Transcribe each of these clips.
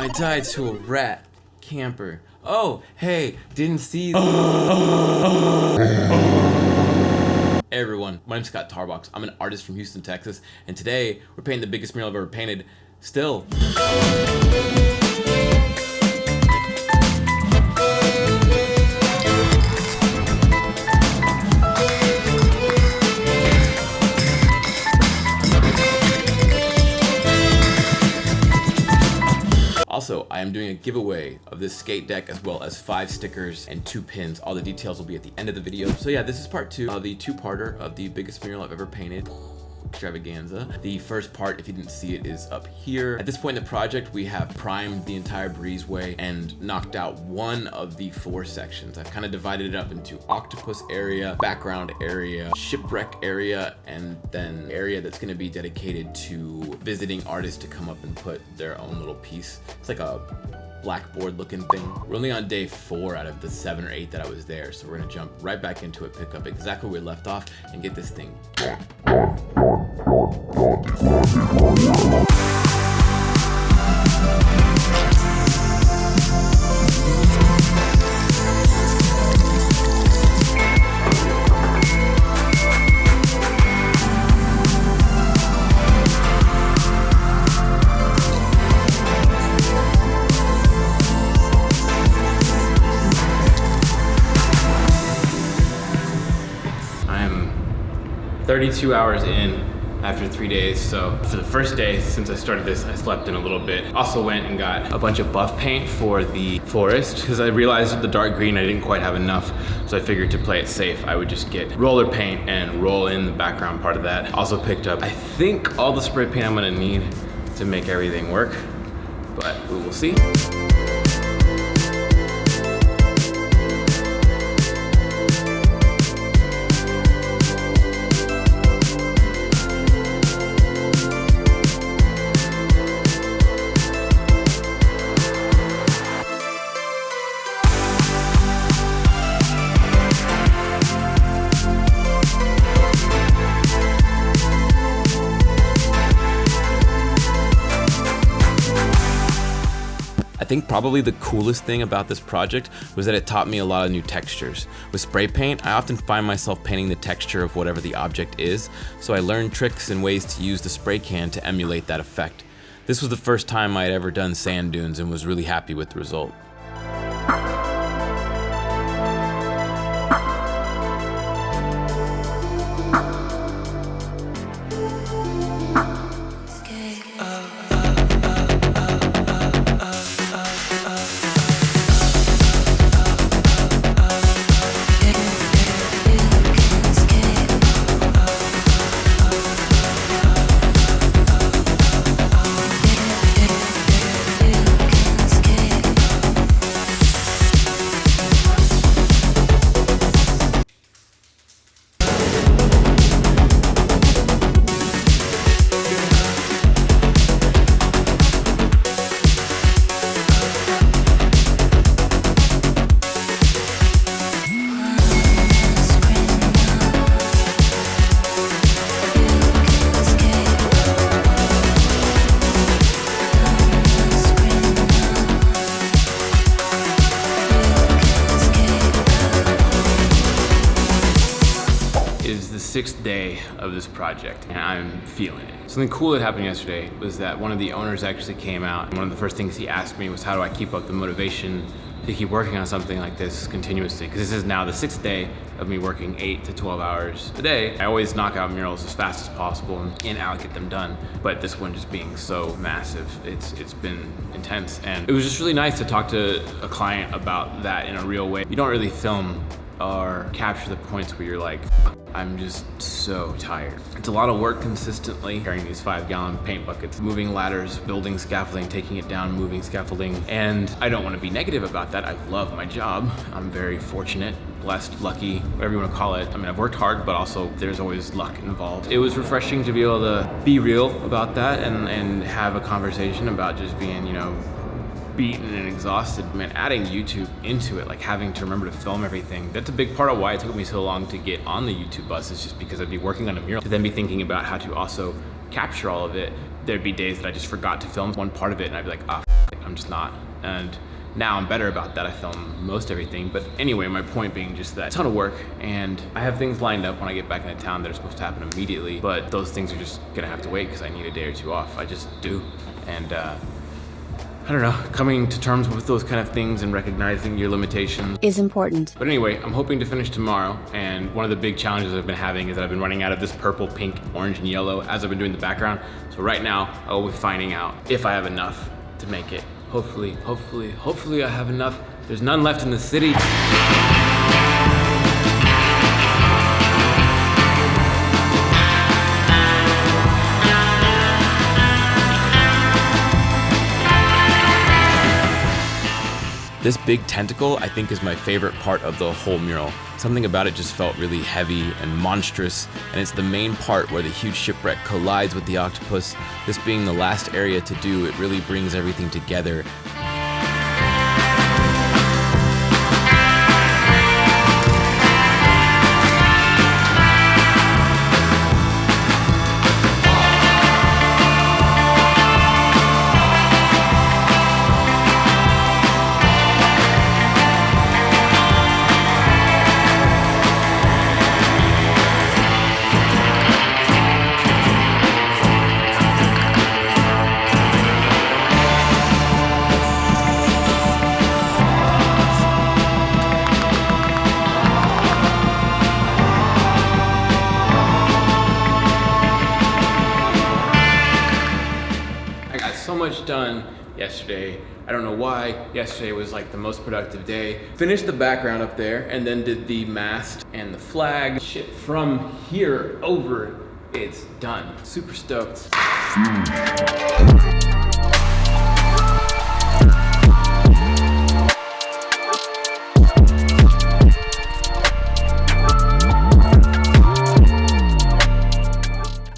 I died to a rat camper. Oh, hey, didn't see. Hey everyone, my name's Scott Tarbox. I'm an artist from Houston, Texas, and today we're painting the biggest mural I've ever painted. Still. Also, I am doing a giveaway of this skate deck as well as 5 stickers and 2 pins. All the details will be at the end of the video. So yeah, this is part 2 of the 2-parter of the biggest mural I've ever painted extravaganza. The first part, if you didn't see it, is up here. At this point in the project, we have primed the entire breezeway and knocked out one of the 4 sections. I've kind of divided it up into octopus area, background area, shipwreck area, and then area that's going to be dedicated to visiting artists to come up and put their own little piece. It's like a blackboard looking thing. We're only on day 4 out of the 7 or 8 that I was there, so we're gonna jump right back into it, pick up exactly where we left off, and get this thing done. I am 32 hours in after 3 days. So for the first day since I started this, I slept in a little bit. Also went and got a bunch of buff paint for the forest because I realized with the dark green I didn't quite have enough. So I figured to play it safe, I would just get roller paint and roll in the background part of that. Also picked up, I think, all the spray paint I'm gonna need to make everything work, but we will see. I think probably the coolest thing about this project was that it taught me a lot of new textures. With spray paint, I often find myself painting the texture of whatever the object is, so I learned tricks and ways to use the spray can to emulate that effect. This was the first time I had ever done sand dunes and was really happy with the result. Is the 6th day of this project and I'm feeling it. Something cool that happened yesterday was that one of the owners actually came out, and one of the first things he asked me was how do I keep up the motivation to keep working on something like this continuously, because this is now the 6th day of me working 8 to 12 hours a day. I always knock out murals as fast as possible and out get them done, but this one just being so massive, it's been intense, and it was just really nice to talk to a client about that in a real way. You don't really film or capture the points where you're like, I'm just so tired. It's a lot of work consistently, carrying these 5-gallon paint buckets, moving ladders, building scaffolding, taking it down, moving scaffolding. And I don't want to be negative about that. I love my job. I'm very fortunate, blessed, lucky, whatever you want to call it. I mean, I've worked hard, but also there's always luck involved. It was refreshing to be able to be real about that and have a conversation about just being, you know, beaten and exhausted. Man, adding YouTube into it, like having to remember to film everything, that's a big part of why it took me so long to get on the YouTube bus, is just because I'd be working on a mural to then be thinking about how to also capture all of it. There'd be days that I just forgot to film one part of it, and I'd be like, I'm just not. And now I'm better about that. I film most everything. But anyway, my point being just that, a ton of work, and I have things lined up when I get back into town that are supposed to happen immediately, but those things are just gonna have to wait because I need a day or two off. I just do. And I don't know, coming to terms with those kind of things and recognizing your limitations is important. But anyway, I'm hoping to finish tomorrow, and one of the big challenges I've been having is that I've been running out of this purple, pink, orange, and yellow as I've been doing the background. So right now, I will be finding out if I have enough to make it. Hopefully I have enough. There's none left in the city. This big tentacle, I think, is my favorite part of the whole mural. Something about it just felt really heavy and monstrous, and it's the main part where the huge shipwreck collides with the octopus. This being the last area to do, it really brings everything together. So much done yesterday. I don't know why. Yesterday was like the most productive day. Finished the background up there and then did the mast and the flag. Shit, from here over, it's done. Super stoked.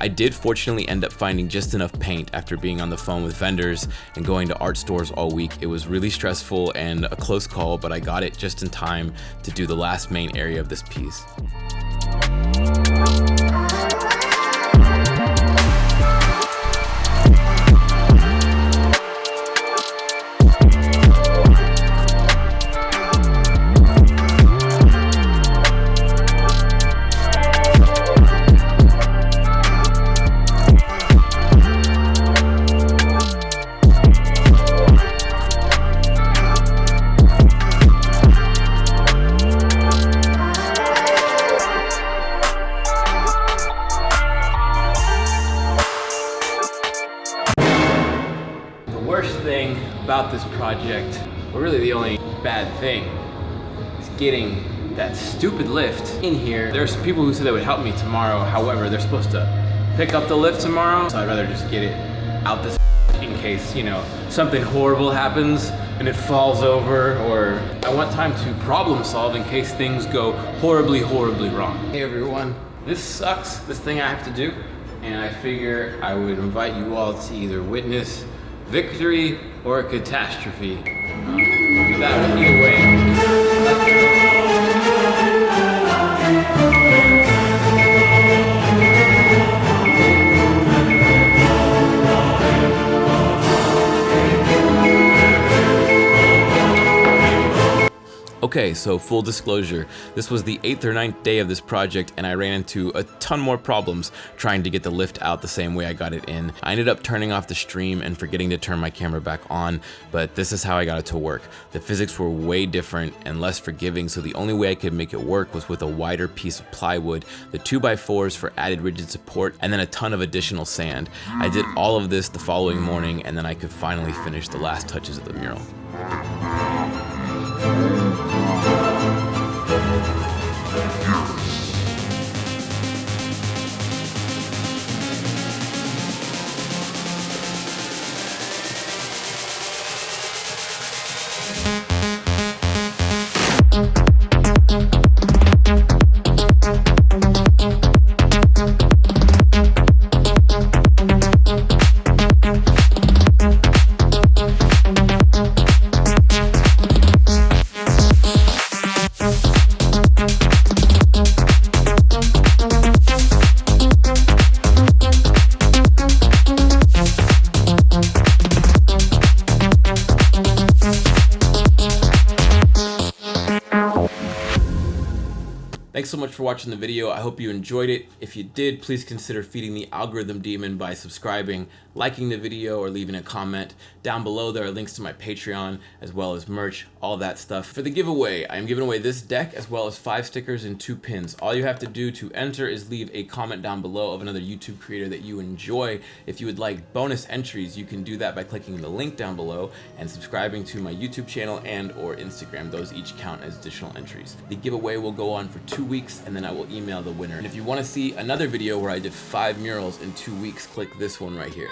I did fortunately end up finding just enough paint after being on the phone with vendors and going to art stores all week. It was really stressful and a close call, but I got it just in time to do the last main area of this piece. Worst thing about this project, or really the only bad thing, is getting that stupid lift in here. There's some people who said they would help me tomorrow. However, they're supposed to pick up the lift tomorrow, so I'd rather just get it out this in case, you know, something horrible happens and it falls over, or I want time to problem solve in case things go horribly, horribly wrong. Hey everyone, this sucks, this thing I have to do, and I figure I would invite you all to either witness victory or a catastrophe. That either way. Okay, so full disclosure, this was the 8th or 9th day of this project and I ran into a ton more problems trying to get the lift out the same way I got it in. I ended up turning off the stream and forgetting to turn my camera back on, but this is how I got it to work. The physics were way different and less forgiving, so the only way I could make it work was with a wider piece of plywood, the 2x4s for added rigid support, and then a ton of additional sand. I did all of this the following morning and then I could finally finish the last touches of the mural. Thanks so much for watching the video. I hope you enjoyed it. If you did, please consider feeding the algorithm demon by subscribing, liking the video, or leaving a comment. Down below there are links to my Patreon as well as merch, all that stuff. For the giveaway, I am giving away this deck as well as 5 stickers and 2 pins. All you have to do to enter is leave a comment down below of another YouTube creator that you enjoy. If you would like bonus entries, you can do that by clicking the link down below and subscribing to my YouTube channel and or Instagram. Those each count as additional entries. The giveaway will go on for 2 weeks and then I will email the winner. And if you want to see another video where I did 5 murals in 2 weeks, click this one right here.